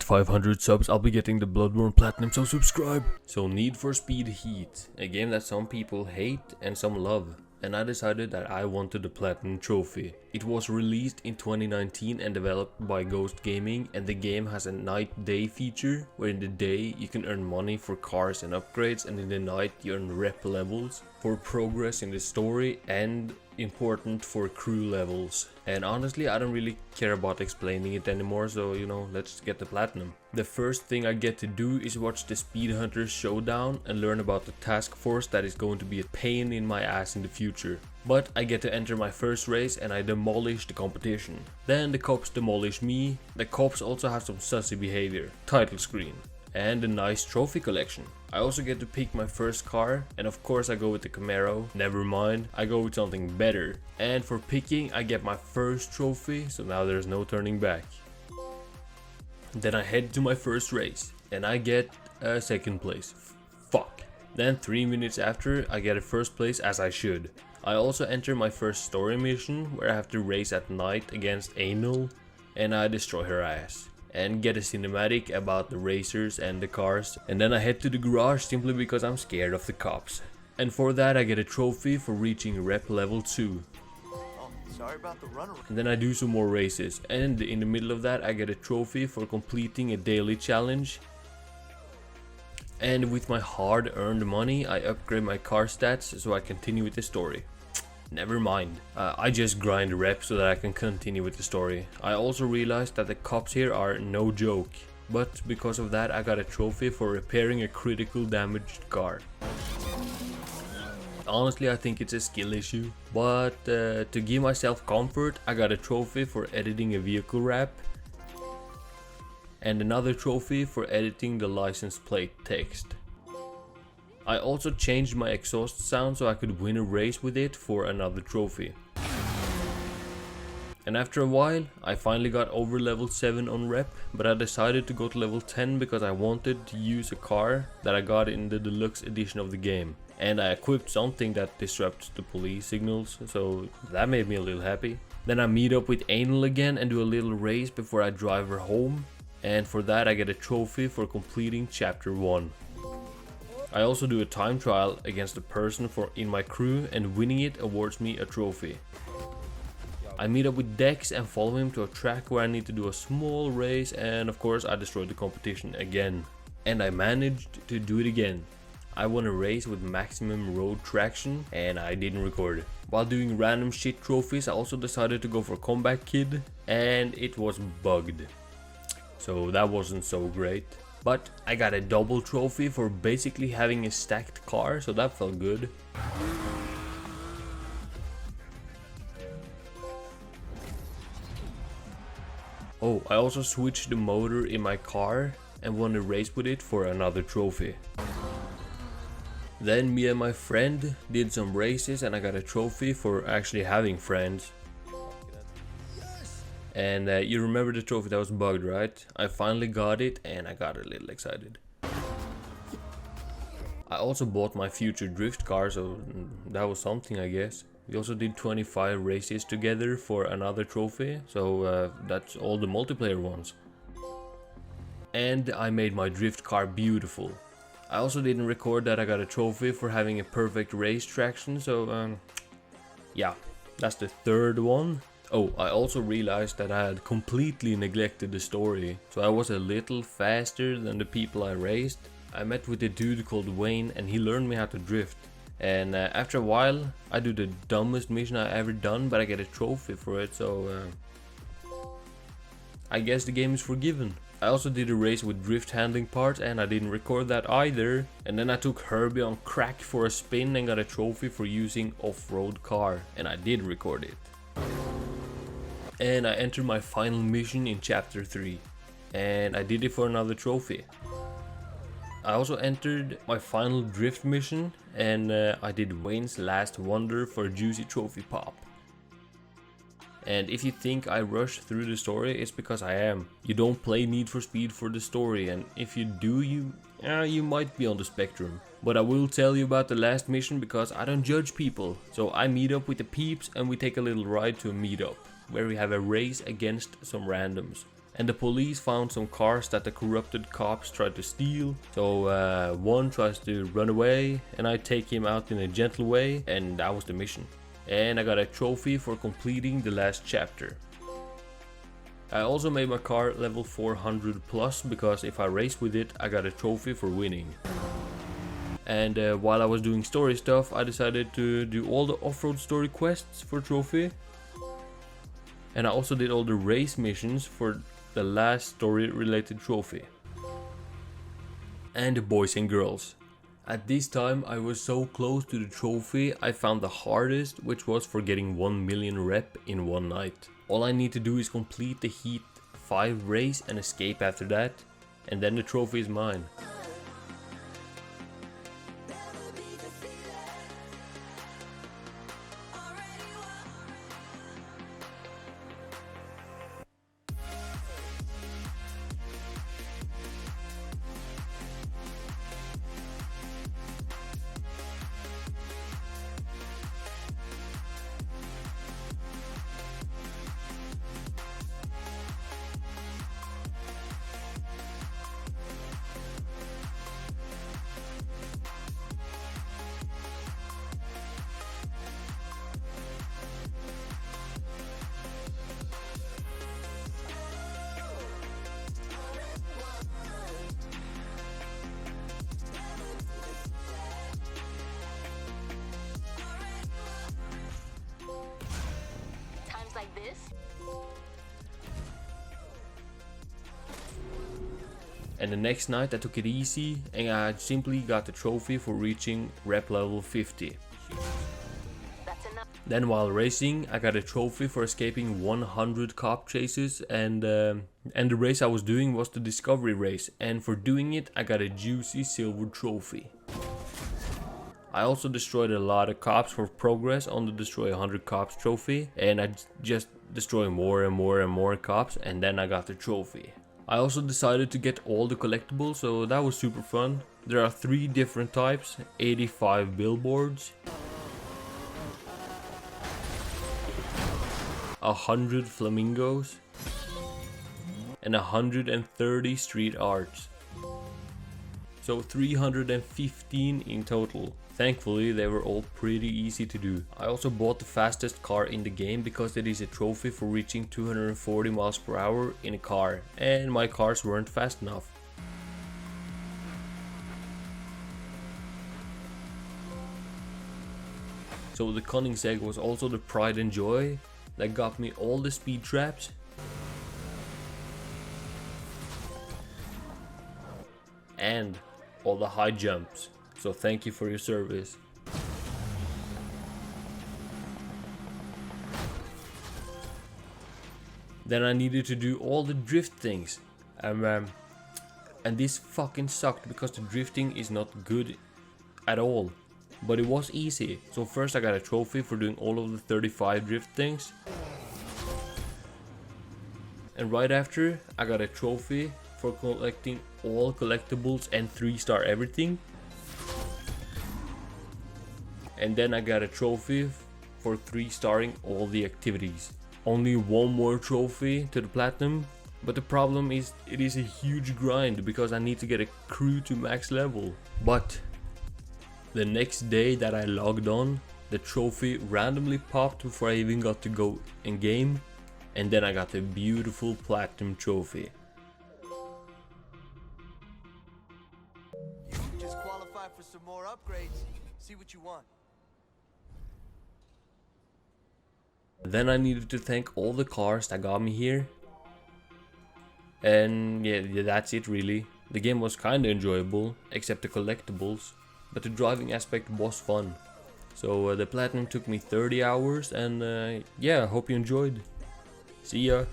500 subs, I'll be getting the Bloodborne Platinum, so subscribe. So Need for Speed Heat, a game that some people hate and some love. And I decided that I wanted the Platinum Trophy. It was released in 2019 and developed by Ghost Gaming, and the game has a night-day feature, where in the day you can earn money for cars and upgrades, and in the night you earn rep levels for progress in the story and important for crew levels. And honestly, I don't really care about explaining it anymore, so let's get the platinum. The first thing I get to do is watch the Speed Hunters showdown and learn about the task force that is going to be a pain in my ass in the future. But I get to enter my first race and I demolish the competition. Then the cops demolish me. The cops also have some sussy behavior. Title screen. And a nice trophy collection. I also get to pick my first car, and of course I go with the Camaro. Never mind, I go with something better. And for picking I get my first trophy, so now there's no turning back. Then I head to my first race, and I get a second place. Fuck. Then 3 minutes after I get a first place, as I should. I also enter my first story mission, where I have to race at night against Anal, and I destroy her ass. And get a cinematic about the racers and the cars, and then I head to the garage simply because I'm scared of the cops. And for that I get a trophy for reaching rep level 2. Sorry about the runaround. And then I do some more races, and in the middle of that I get a trophy for completing a daily challenge. And with my hard earned money I upgrade my car stats so I continue with the story. Never mind, I just grind reps so that I can continue with the story. I also realized that the cops here are no joke, but because of that I got a trophy for repairing a critical damaged car. Honestly, I think it's a skill issue, but to give myself comfort I got a trophy for editing a vehicle wrap, and another trophy for editing the license plate text. I also changed my exhaust sound so I could win a race with it for another trophy. And after a while, I finally got over level 7 on rep, but I decided to go to level 10 because I wanted to use a car that I got in the deluxe edition of the game. And I equipped something that disrupts the police signals, so that made me a little happy. Then I meet up with Anal again and do a little race before I drive her home. And for that I get a trophy for completing chapter 1. I also do a time trial against a person in my crew, and winning it awards me a trophy. I meet up with Dex and follow him to a track where I need to do a small race, and of course I destroyed the competition again. And I managed to do it again. I won a race with maximum road traction and I didn't record it. While doing random shit trophies I also decided to go for Comeback Kid, and it was bugged. So that wasn't so great. But I got a double trophy for basically having a stacked car, so that felt good. Oh, I also switched the motor in my car and won a race with it for another trophy. Then me and my friend did some races and I got a trophy for actually having friends. And you remember the trophy that was bugged, right? I finally got it and I got a little excited. I also bought my future drift car, so that was something, I guess. We also did 25 races together for another trophy, so that's all the multiplayer ones. And I made my drift car beautiful. I also didn't record that I got a trophy for having a perfect race traction, so yeah, that's the third one. Oh, I also realized that I had completely neglected the story, so I was a little faster than the people I raced. I met with a dude called Wayne and he learned me how to drift. And after a while, I do the dumbest mission I ever done, but I get a trophy for it, so I guess the game is forgiven. I also did a race with drift handling parts and I didn't record that either. And then I took Herbie on crack for a spin and got a trophy for using off-road car, and I did record it. And I entered my final mission in chapter 3, and I did it for another trophy. I also entered my final drift mission, and I did Wayne's Last Wonder for a juicy trophy pop. And if you think I rush through the story, it's because I am. You don't play Need for Speed for the story, and if you do, you might be on the spectrum. But I will tell you about the last mission because I don't judge people. So I meet up with the peeps and we take a little ride to a meetup, where we have a race against some randoms. And the police found some cars that the corrupted cops tried to steal. So one tries to run away and I take him out in a gentle way, and that was the mission. And I got a trophy for completing the last chapter. I also made my car level 400 plus because if I race with it I got a trophy for winning. And while I was doing story stuff I decided to do all the off-road story quests for trophy. And I also did all the race missions for the last story related trophy. And boys and girls, at this time I was so close to the trophy I found the hardest, which was for getting 1 million rep in one night. All I need to do is complete the Heat 5 race and escape after that, and then the trophy is mine. Like this. And the next night I took it easy and I simply got the trophy for reaching rep level 50. That's enough. Then while racing I got a trophy for escaping 100 cop chases, and the race I was doing was the discovery race, and for doing it I got a juicy silver trophy. I also destroyed a lot of cops for progress on the destroy 100 cops trophy, and I just destroyed more and more cops, and then I got the trophy. I also decided to get all the collectibles, so that was super fun. There are 3 different types, 85 billboards, 100 flamingos, and 130 street arts. So 315 in total. Thankfully they were all pretty easy to do. I also bought the fastest car in the game because it is a trophy for reaching 240 miles per hour in a car, and my cars weren't fast enough. So the Koenigsegg was also the pride and joy that got me all the speed traps and all the high jumps. So thank you for your service. Then I needed to do all the drift things. And this fucking sucked because the drifting is not good at all. But it was easy. So first I got a trophy for doing all of the 35 drift things. And right after I got a trophy for collecting all collectibles and 3-star everything. And then I got a trophy for 3-starring all the activities. Only one more trophy to the platinum, but the problem is it is a huge grind because I need to get a crew to max level. But the next day that I logged on, the trophy randomly popped before I even got to go in game, and then I got the beautiful platinum trophy. You can just qualify for some more upgrades. See what you want. Then I needed to thank all the cars that got me here. And yeah, that's it really. The game was kinda enjoyable, except the collectibles, but the driving aspect was fun. So the platinum took me 30 hours, and yeah, I hope you enjoyed. See ya.